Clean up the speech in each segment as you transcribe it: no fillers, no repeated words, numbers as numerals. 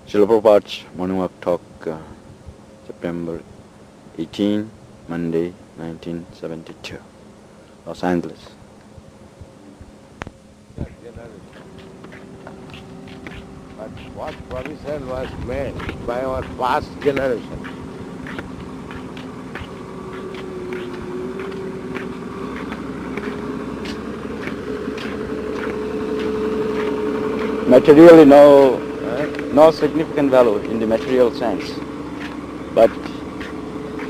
Srila Prabhupada's Morning Walk Talk, September 18, Monday, 1972, Los Angeles. But what provision was made by our past generation? Materially, no significant value in the material sense, but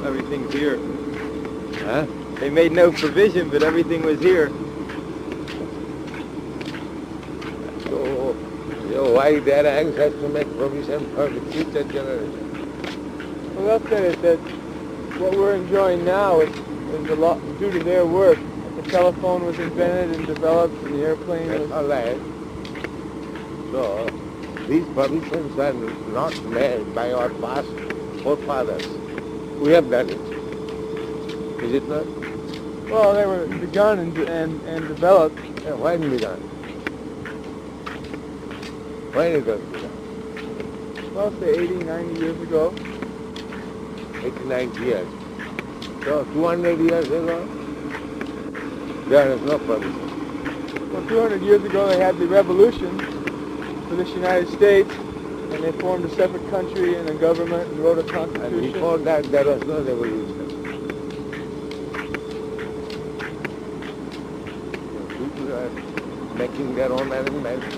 Everything's here. Huh? They made no provision, but everything was here. So why they are anxious to make provision for the future generation? Well, that's it. That what we're enjoying now is a lot due to their work. The telephone was invented and developed, and the airplane That's was. all right. So these provisions were not made by our past forefathers. We have done it. Is it not? Well, they were begun and developed. Yeah, when begun? When it was begun? Well, say 80, 90 years ago. 89 years. So 200 years ago, there is no provision. Well, 200 years ago they had the revolution for this United States, and they formed a separate country and a government and wrote a constitution. And before that, there was no revolution. People are making their own arrangements.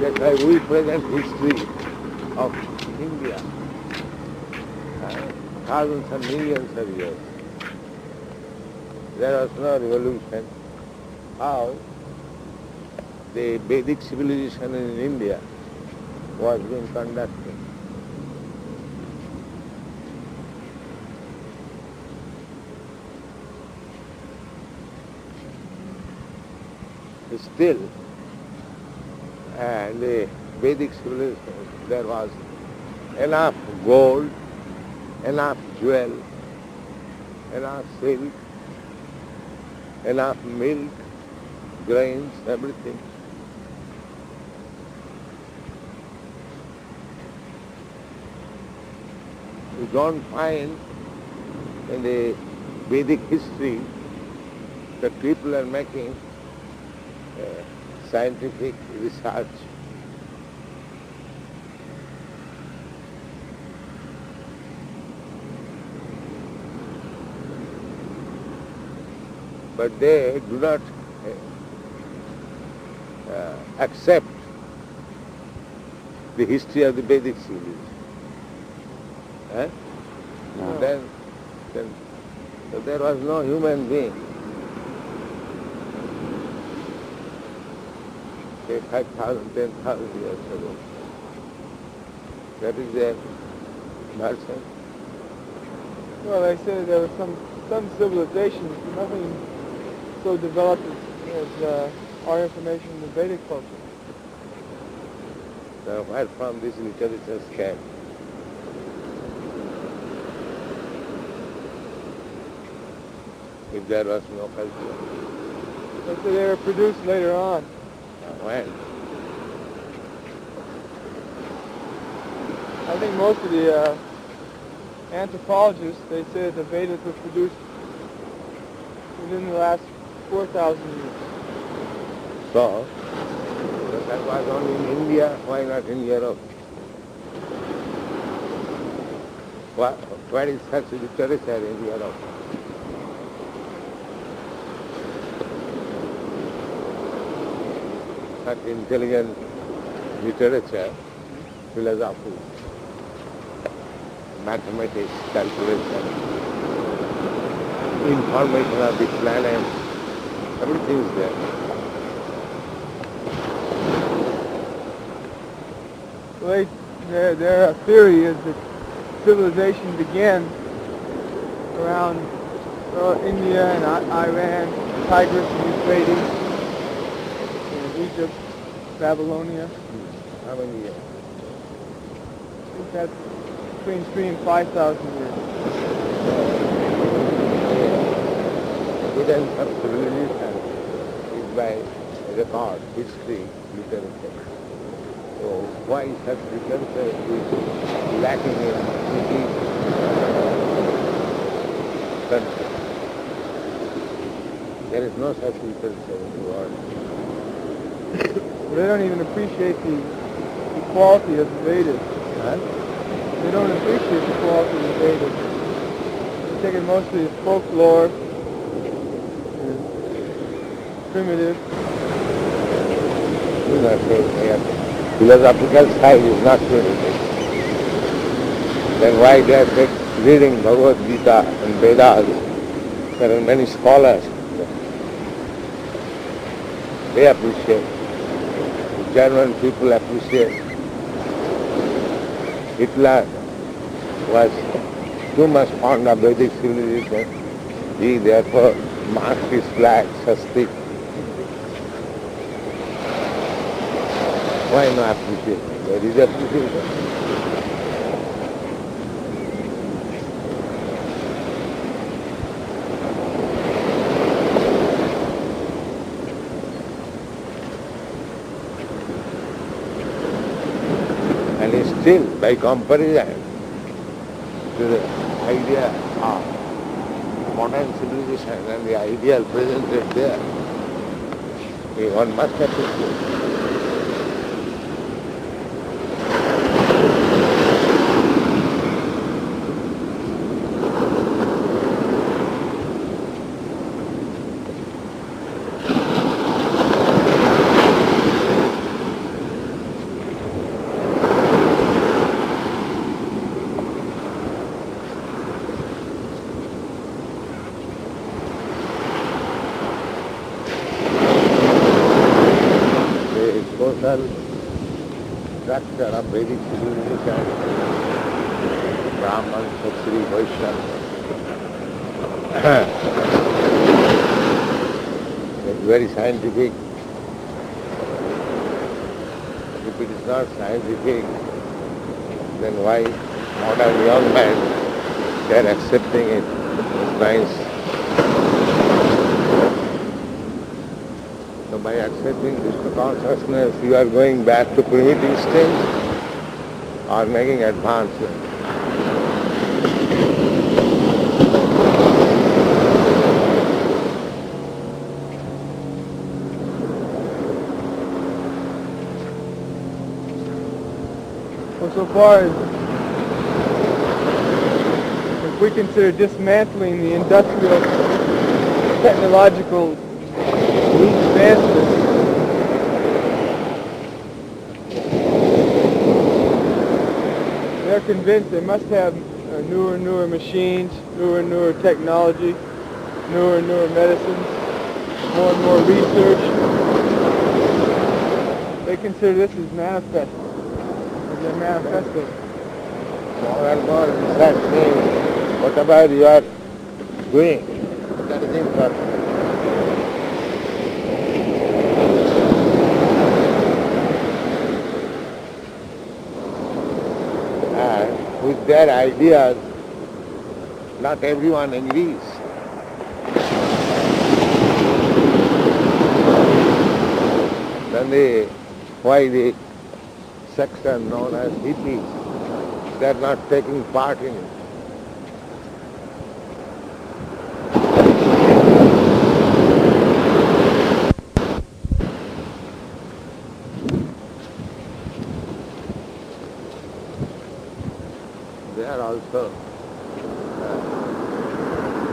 That's why we present history of India. Thousands and millions of years. There was no revolution. How the Vedic civilization in India was being conducted. Still, and the Vedic civilization, there was enough gold, enough jewel, enough silk, enough milk, grains, everything. You don't find in the Vedic history that people are making scientific research. But they do not accept the history of the Vedic civilization. No. Then so there was no human being. Say 5,000, 10,000 years ago. That is their version. Well, they said there was some civilizations, nothing so developed as our information in the Vedic culture. So where from these literatures came? If there was no culture. They said they were produced later on. When? I think most of the anthropologists, they said the Vedas were produced within the last 4,000 years. So that was only in India, why not in Europe? What is such literature in Europe? Such intelligent literature, philosophy, mathematics, calculation, information of the planet, everything is there. Well, their theory is that civilization began around India and Iran, Tigris and Euphrates, and Egypt, Babylonia. How many years? I think that's between 3,000 and 5,000 years. Evidence of civilization is by record, history, literature. So why such differences is lacking in cities country? There is no such difference in the world. They don't even appreciate the quality of the Vedas. Huh? They don't appreciate the quality of the Vedas. They take it mostly as folklore, and primitive. Do not say here. Philosophical side is not primitive. Then why they are reading Bhagavad Gita and Vedas? There are many scholars. They appreciate. The German people appreciate. Hitler was too much fond of Vedic civilization. He therefore marked his flag, swastika. Why not appreciate? There is appreciation. And still, by comparison to the idea of modern civilization and the ideal presented there, one must appreciate. Social structure of Vedic civilization, Brahman, Kshatriya, Vaishya, it's very scientific. If it is not scientific, then why modern young men, they are accepting it. It's nice. So by accepting Krishna consciousness, you are going back to primitive stage or making advancement. Well, so far as if we consider dismantling the industrial technological advancements, they're convinced they must have newer and newer machines, newer and newer technology, newer and newer medicines, more and more research. They consider this as manifest, as their manifesto. More and more research means whatever you are doing, that is important. With their ideas, not everyone agrees. Then why the section known as hippies, they are not taking part in it. They are also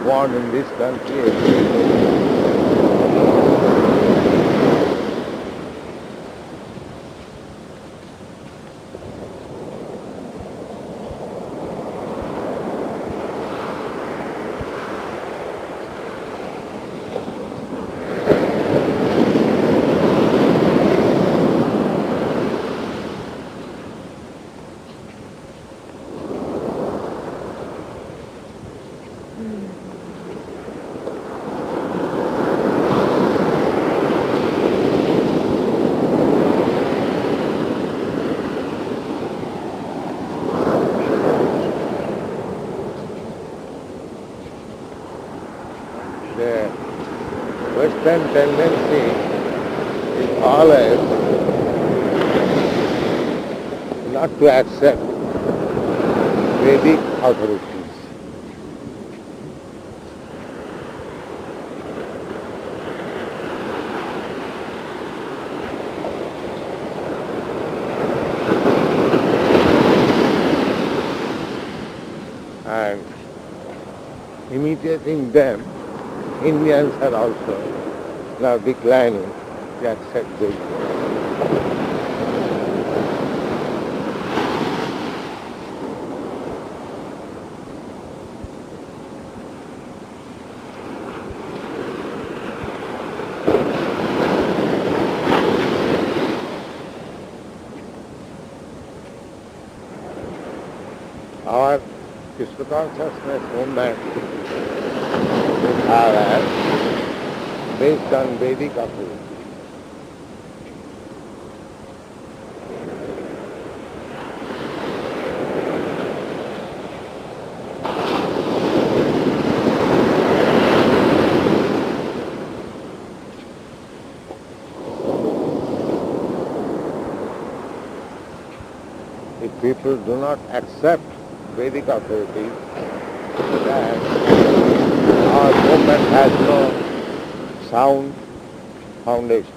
born in this country. The Western tendency is always not to accept Vedic authorities. And imitating them, Indians are also now declining to accept this. Our Krishna consciousness movement is based on Vedic authority. If people do not accept Vedic authority, then our movement has no sound foundation.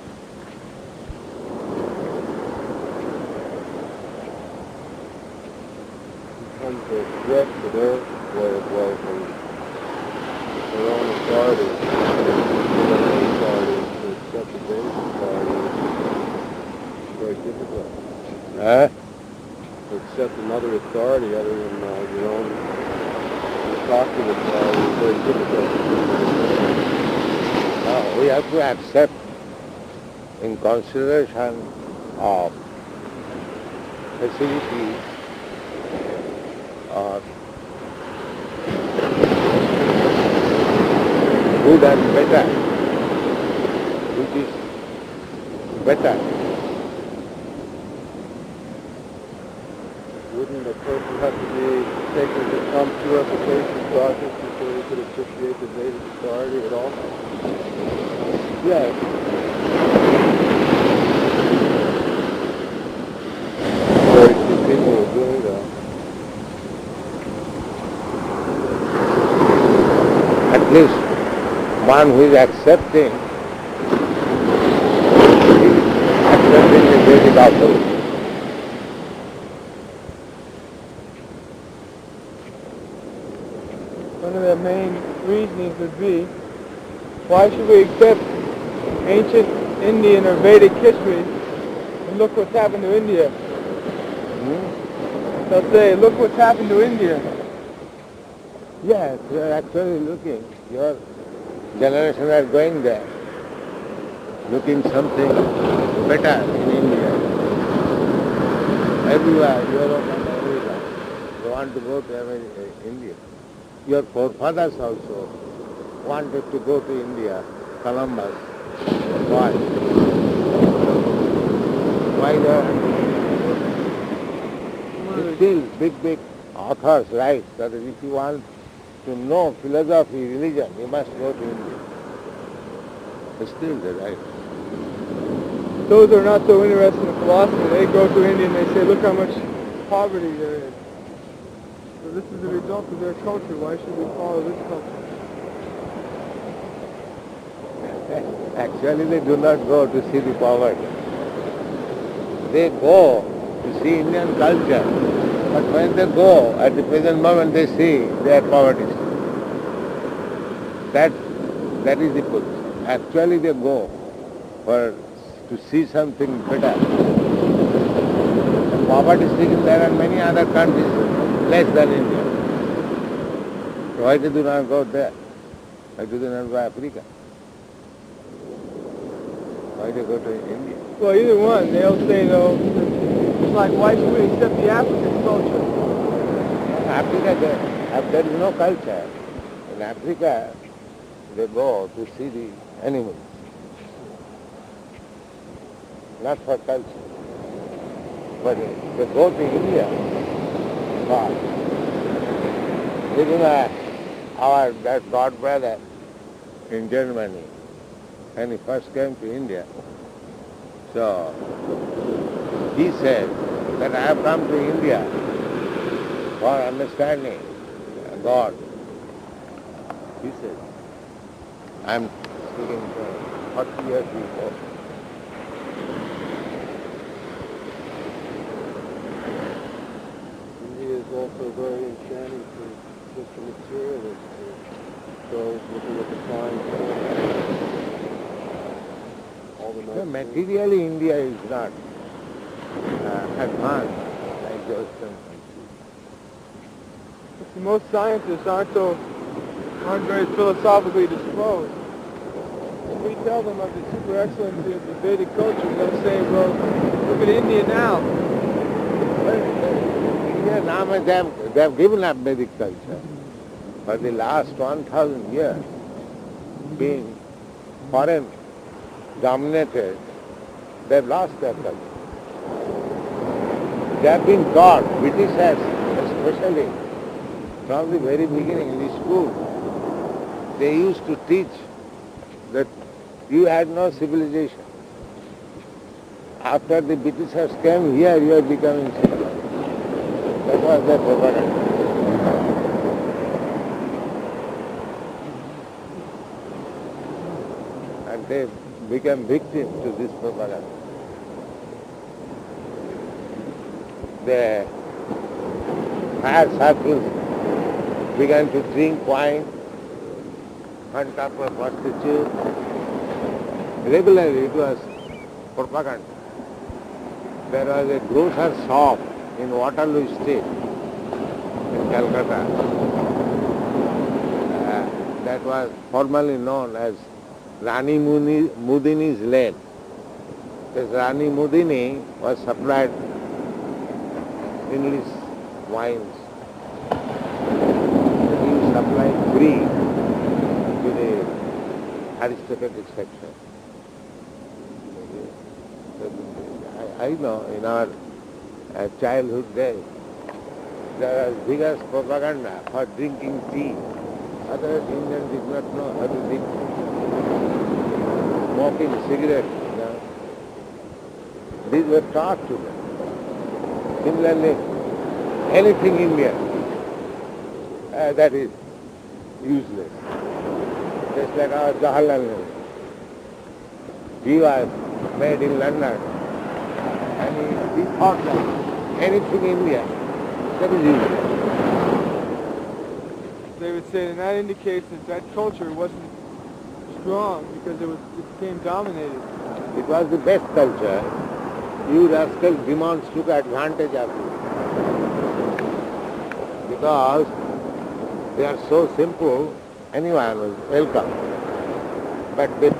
Becomes a threat to their way of life and their own authority. Their own authority to accept the Vedic authority is very difficult. To accept another authority other than your own doctrine authority is very difficult. We have to accept in consideration of facilities or good and better, which is better. Wouldn't a person have to be taken to some purification process before he could appreciate the Vedic authority at all? Yes. Very few people are doing that. At least one who is accepting the Vedic authority. One of the main reasonings would be, why should we accept ancient Indian or Vedic history and look what's happened to India? They'll say, look what's happened to India. Yes, you are actually looking. Your generation are going there, looking something better in India. Everywhere, Europe and everywhere. They want to go to India. Your forefathers also wanted to go to India, Columbus. Why? Why still big authors write that if you want to know philosophy, religion, you must go to India. But still they write. Those who are not so interested in philosophy, they go to India and they say, look how much poverty there is. So this is the result of their culture. Why should we follow this culture? Actually, they do not go to see the poverty. They go to see Indian culture. But when they go, at the present moment, they see their poverty. That is the truth. Actually, they go to see something better. The poverty stricken there are many other countries less than India. So why they do not go there? Why do they not go to Africa? Why they go to India? Well, either one. They'll say, though, it's like, why should we accept the African culture? Africa, there is no culture. In Africa, they go to see the animals, not for culture. But they go to India. God. Even that God brother in Germany, when he first came to India, so he said that I have come to India for understanding God. He said, I am speaking for 40 years before. India is also very enchanting for just the materialist, for those looking at the fine form. All the So nice things. materially India is not advanced like the Western countries. See, most scientists aren't very philosophically disposed. If we tell them of the super excellency of the Vedic culture, they'll say, well, look at India now. India now they have given up Vedic culture. For the last 1,000 years, being foreign dominated, they have lost their culture. They have been taught, Britishers especially, from the very beginning in the school, they used to teach that you had no civilization. After the Britishers came here, you are becoming civilized. That was their propaganda. And they became victims to this propaganda. The higher circles began to drink wine, hunt up a prostitute. Regularly it was propaganda. There was a grocer's shop in Waterloo Street in Calcutta that was formerly known as Rani Mudini's Lane. This Rani Mudini was supplied English wines. He was supplied free to the aristocratic section. I know in our childhood days there was vigorous propaganda for drinking tea. Otherwise Indians did not know how to drink smoking cigarettes. You know. These were taught to them. Similarly, anything Indian that is useless. Just like our Jawaharlal Nehru. He was made in London and he thought that anything Indian that is useless. They would say, and that indicates that that culture wasn't strong because it became dominated. It was the best culture. You rascal demons took advantage of it. Because they are so simple, anyone was welcome. But they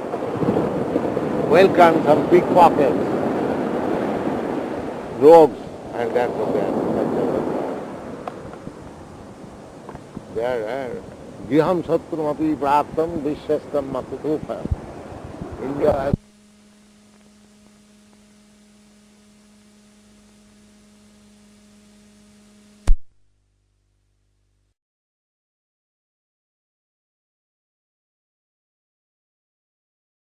welcome some pickpockets, rogues, and that's what they are. They are Giham Satrum Api Praptam Vishwastam Makutupa. India has